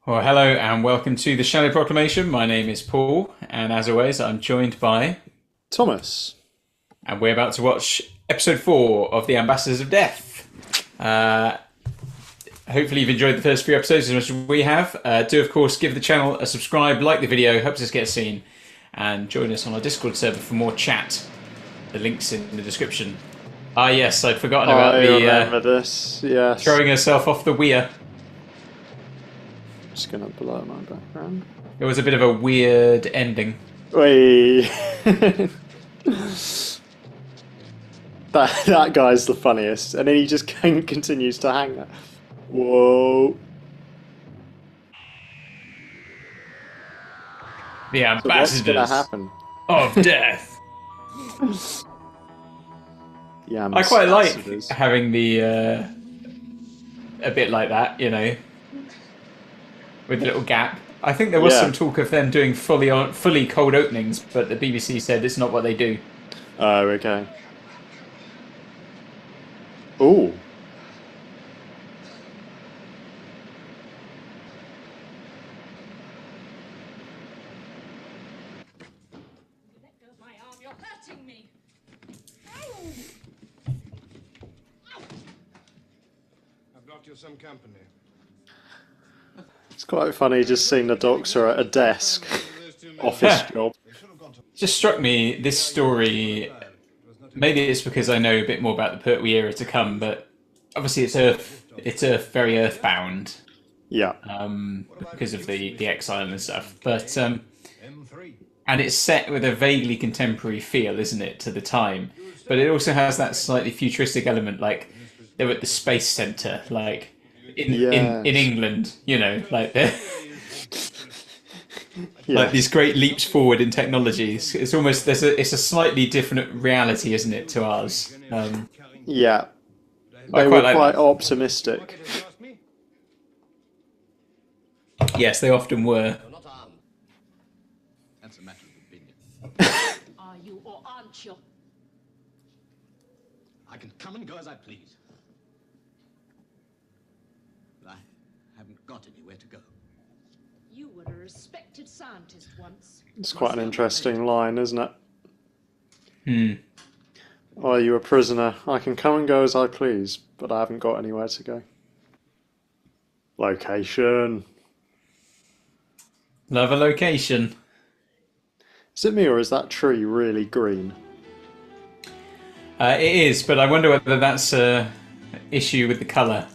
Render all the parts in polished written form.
Well, hello and welcome to the Shallow Proclamation. My name is Paul, and as always, I'm joined by, Thomas. and we're about to watch episode 4 of The Ambassadors of Death. Hopefully, you've enjoyed the first few episodes as much as we have. Do, of course, give the channel a subscribe, like the video, helps us get seen, and join us on our Discord server for more chat. The link's in the description. Ah, yes, I'd forgotten about I the remember this, yes. throwing herself off the weir. Just going to blur my background. It was a bit of a weird ending. Wait. that guy's the funniest, and then he just continues to hang there. Whoa. The So what's Ambassadors going to happen? of Death. Yeah, I quite like having the a bit like that, you know, with a little gap. I think there was some talk of them doing fully cold openings, but the BBC said it's not what they do. Oh, okay. Ooh. Let go of my arm, you're hurting me. I've brought you some company. It's quite funny just seeing the Doctor at a desk. Office job. It just struck me, this story, maybe it's because I know a bit more about the Pertwee era to come, but obviously it's very earthbound. Yeah. Because of the exile and stuff. But and it's set with a vaguely contemporary feel, isn't it, to the time? But it also has that slightly futuristic element, like they're at the space center, like in England, you know, like they're like these great leaps forward in technologies. It's almost it's a slightly different reality, isn't it, to ours? Yeah. I They quite were like quite that. optimistic. Yes, they often were. Not armed. That's a matter of opinion. Are you or aren't you? I can come and go as I please. But I haven't got anywhere to go. You were a respected scientist once. It's quite an interesting line, isn't it? Hmm. Are you a prisoner? I can come and go as I please, but I haven't got anywhere to go. Location. Love a location. Is it me or is that tree really green? It is, but I wonder whether that's a issue with the colour.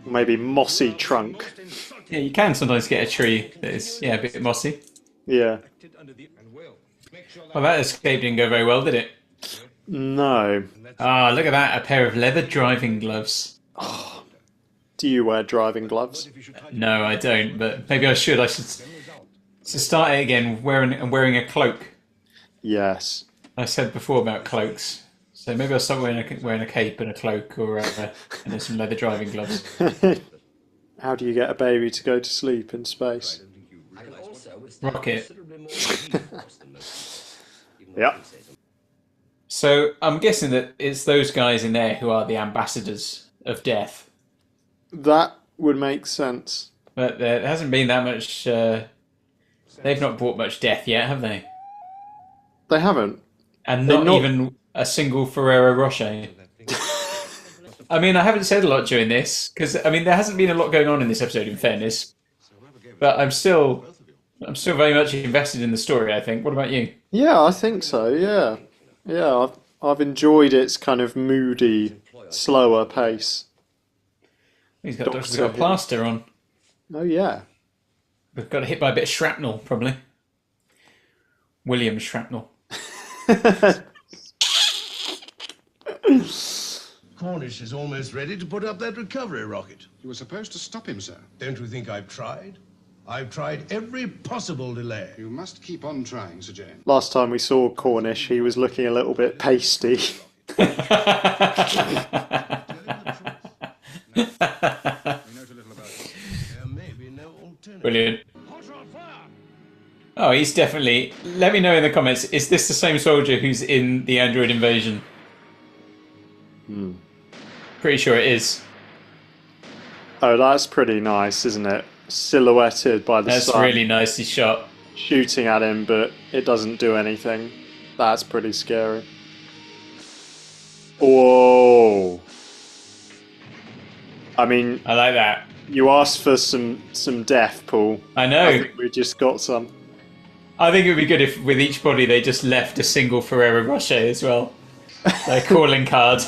Maybe mossy trunk. Yeah, you can sometimes get a tree that is, a bit mossy. Yeah. Well, that escape didn't go very well, did it? No. Ah, look at that, a pair of leather driving gloves. Do you wear driving gloves? No, I don't, but maybe I should. I should start it again wearing a cloak. Yes. I said before about cloaks. So maybe I'll start wearing a cape and a cloak or and then some leather driving gloves. How do you get a baby to go to sleep in space? I can also withstand Rocket. considerably more force than most. Even though Yeah. I can say so. So I'm guessing that it's those guys in there who are the ambassadors of death. That would make sense. But there hasn't been that much... they've not brought much death yet, have they? They haven't. And They're not not- even a single Ferrero Rocher. I mean, I haven't said a lot during this, because, I mean, there hasn't been a lot going on in this episode, in fairness. But I'm still very much invested in the story, I think. What about you? Yeah, I think so, yeah. Yeah, I've enjoyed its kind of moody, slower pace. He's got Doctor got a Who. plaster on. Oh, yeah. We've got hit by a bit of shrapnel, probably. William shrapnel. Cornish is almost ready to put up that recovery rocket. You were supposed to stop him, sir. Don't you think I've tried? I've tried every possible delay. You must keep on trying, Sir James. Last time we saw Cornish, he was looking a little bit pasty. We note a little about it. There may be no alternative. Brilliant. Oh, he's definitely... Let me know in the comments, is this the same soldier who's in the Android Invasion? Pretty sure it is. Oh, that's pretty nice, isn't it? silhouetted by the That's sun, really nicely shot. shooting at him, but it doesn't do anything. That's pretty scary. Whoa! I mean, I like that. you asked for some death, Paul. I know. I think we just got some. I think it would be good if with each body they just left a single Ferrero Rocher as well. Their calling card.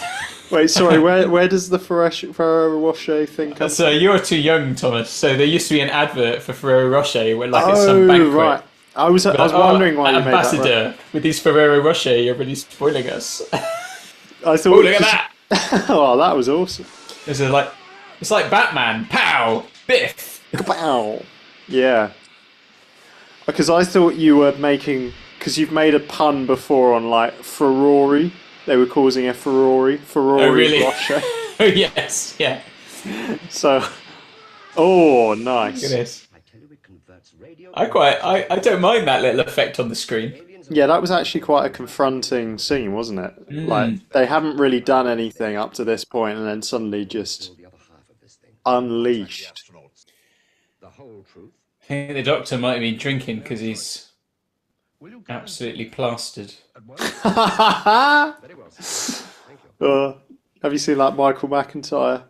Wait, sorry, where does the Ferrero Rocher thing come So you're too young, Thomas. So there used to be an advert for Ferrero Rocher where like from? at some banquet. Right. I was wondering why you made that. Ambassador, with these Ferrero Rocher, you're really spoiling us. I thought. Oh, look at that! Oh, that was awesome. It's like Batman. Pow! Biff! Kapow! Yeah. Because I thought you were making... Because you've made a pun before on, like, Ferrari. They were causing a Ferrari. Ferrari Oh, really? Rocher. Oh, yes. Yeah. So... Oh, nice. Look at this. I don't mind that little effect on the screen. Yeah, that was actually quite a confronting scene, wasn't it? Like, they haven't really done anything up to this point, and then suddenly just unleashed. I think the Doctor might have been drinking because he's absolutely plastered. Have you seen that Michael McIntyre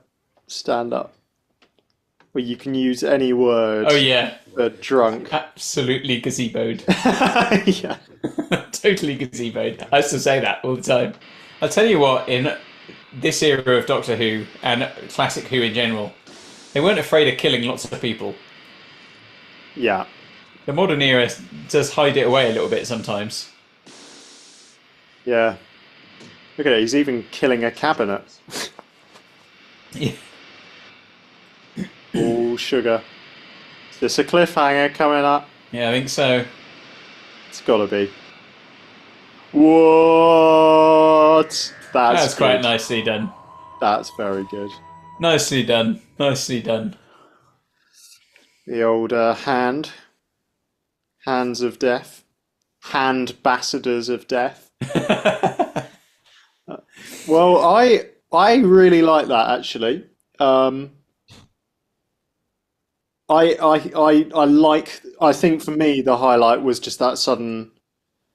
stand-up? Where you can use any word Oh, yeah. for drunk. Absolutely gazeboed. Yeah. Totally gazeboed. I used to say that all the time. I'll tell you what, in this era of Doctor Who, and classic Who in general, they weren't afraid of killing lots of people. Yeah. The modern era does hide it away a little bit sometimes. Yeah. Look at it, he's even killing a cabinet. Yeah. Oh, sugar. Is this a cliffhanger coming up? Yeah, I think so. It's gotta be. What? That's quite good. nicely done. That's very good. Nicely done. Nicely done. The old hands of death, handbassadors of death. Well, I really like that actually. I think for me the highlight was just that sudden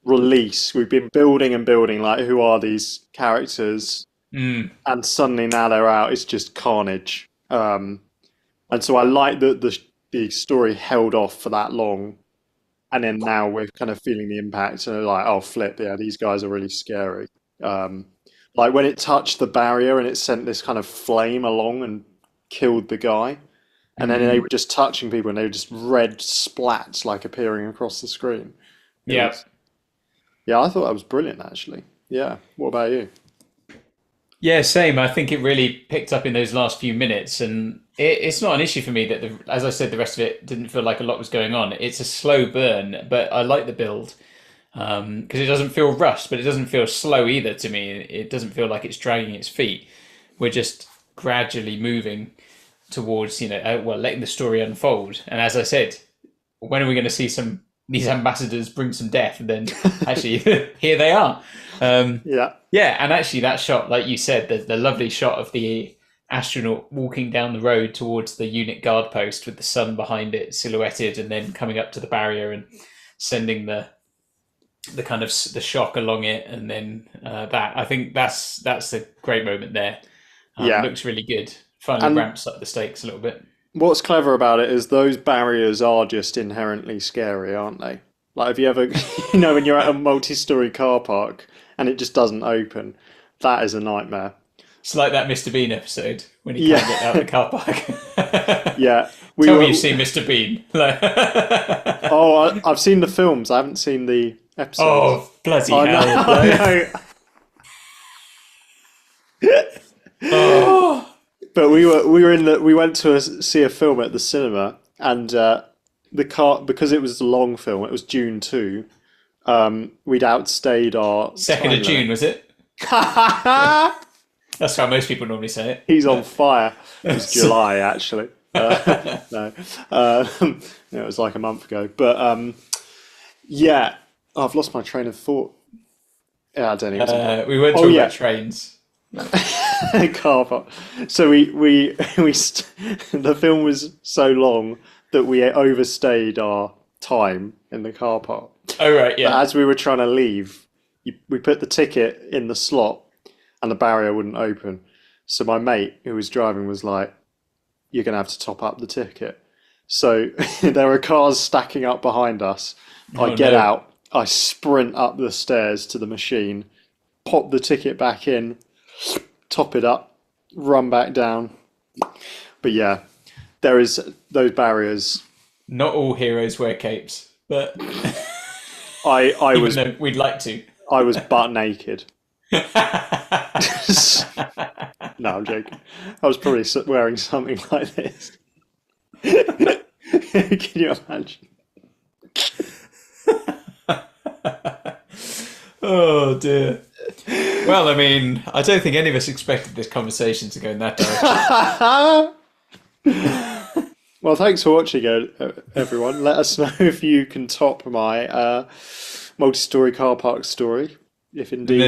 release. We've been building and building, like, who are these characters, and suddenly now they're out. It's just carnage. And so I like that the story held off for that long, and then now we're kind of feeling the impact, and like, oh flip, yeah, these guys are really scary. Like when it touched the barrier and it sent this kind of flame along and killed the guy. And then they were just touching people, and they were just red splats like appearing across the screen. Yeah. Yeah, I thought that was brilliant, actually. Yeah. What about you? Yeah, same. I think it really picked up in those last few minutes, and it's not an issue for me that, as I said, the rest of it didn't feel like a lot was going on. It's a slow burn, but I like the build because it doesn't feel rushed, but it doesn't feel slow either to me. It doesn't feel like it's dragging its feet. We're just gradually moving towards, letting the story unfold. And as I said, when are we going to see these ambassadors bring some death? And then actually, here they are. Yeah. Yeah, and actually that shot, like you said, the lovely shot of the astronaut walking down the road towards the unit guard post with the sun behind it, silhouetted, and then coming up to the barrier and sending the kind of the shock along it, and then I think that's a great moment there. Yeah. Looks really good. Finally ramps up the stakes a little bit. What's clever about it is those barriers are just inherently scary, aren't they? Like, have you ever, when you're at a multi-story car park and it just doesn't open, that is a nightmare. It's like that Mr. Bean episode when he can't get out of the car park. Yeah. Tell me you've seen Mr. Bean. Oh, I've seen the films. I haven't seen the episodes. Oh, bloody hell. I know. Oh. But we went to see a film at the cinema, and the car, because it was a long film, it was June 2. We'd outstayed our 2nd of June, limit. was it? That's how most people normally say it. He's on fire. It was July, actually. No, it was like a month ago. But yeah, I've lost my train of thought. Yeah, I don't know. We weren't talking about trains. Car park. So we the film was so long that we overstayed our time in the car park. Oh, right, yeah. But as we were trying to leave, we put the ticket in the slot and the barrier wouldn't open. So my mate who was driving was like, you're going to have to top up the ticket. So there were cars stacking up behind us. I get out, I sprint up the stairs to the machine, pop the ticket back in, top it up, run back down. But yeah, there is those barriers. Not all heroes wear capes, but I was we'd like to. I was butt naked. No, I'm joking. I was probably wearing something like this. Can you imagine? Oh dear. Well, I mean, I don't think any of us expected this conversation to go in that direction. Well, thanks for watching, everyone. Let us know if you can top my multi-story car park story. If indeed,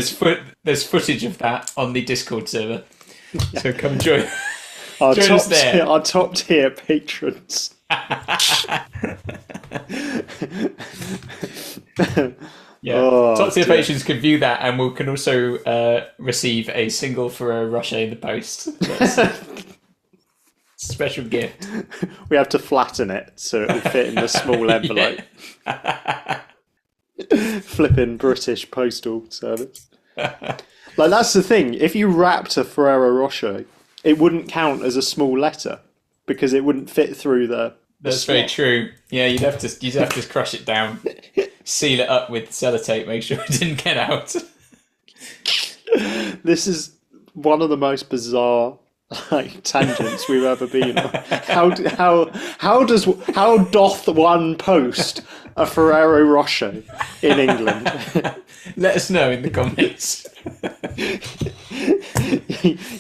there's footage of that on the Discord server. Yeah. So come join. Our join us there. Our top tier patrons. Yeah, oh, top tier patrons can view that, and we can also receive a single for a Russia in the post. That's a special gift. We have to flatten it so it will fit in the small envelope. Flipping British postal service. Like, that's the thing. If you wrapped a Ferrero Rocher, it wouldn't count as a small letter because it wouldn't fit through the. That's very true. Yeah, you'd have to crush it down, seal it up with sellotape, make sure it didn't get out. This is one of the most bizarre tangents we've ever been on. How doth one post a Ferrero Rocher in England? Let us know in the comments.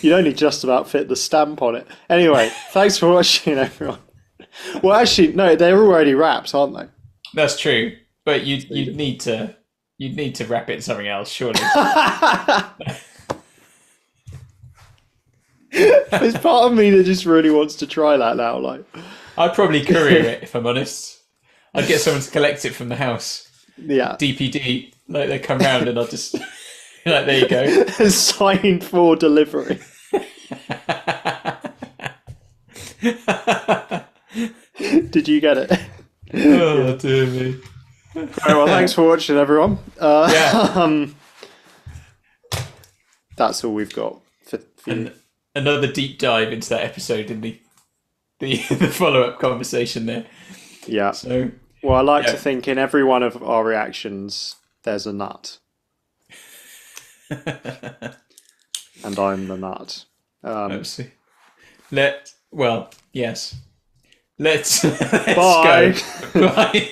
You'd only just about fit the stamp on it. Anyway, thanks for watching, everyone. Well, actually, no, they're already wrapped, aren't they? That's true, but you'd need to wrap it in something else, surely. There's part of me that just really wants to try that now. Like, I'd probably courier it if I'm honest. I'd get someone to collect it from the house. Yeah, DPD, like they come round and I'll just like, there you go. Signed for delivery. Did you get it? Oh dear me. Right, well, thanks for watching, everyone. That's all we've got for and another deep dive into that episode in the follow-up conversation there. Yeah. So, well, I like to think in every one of our reactions there's a nut. And I'm the nut. Let's see. Yes. Let's Bye. go. Bye.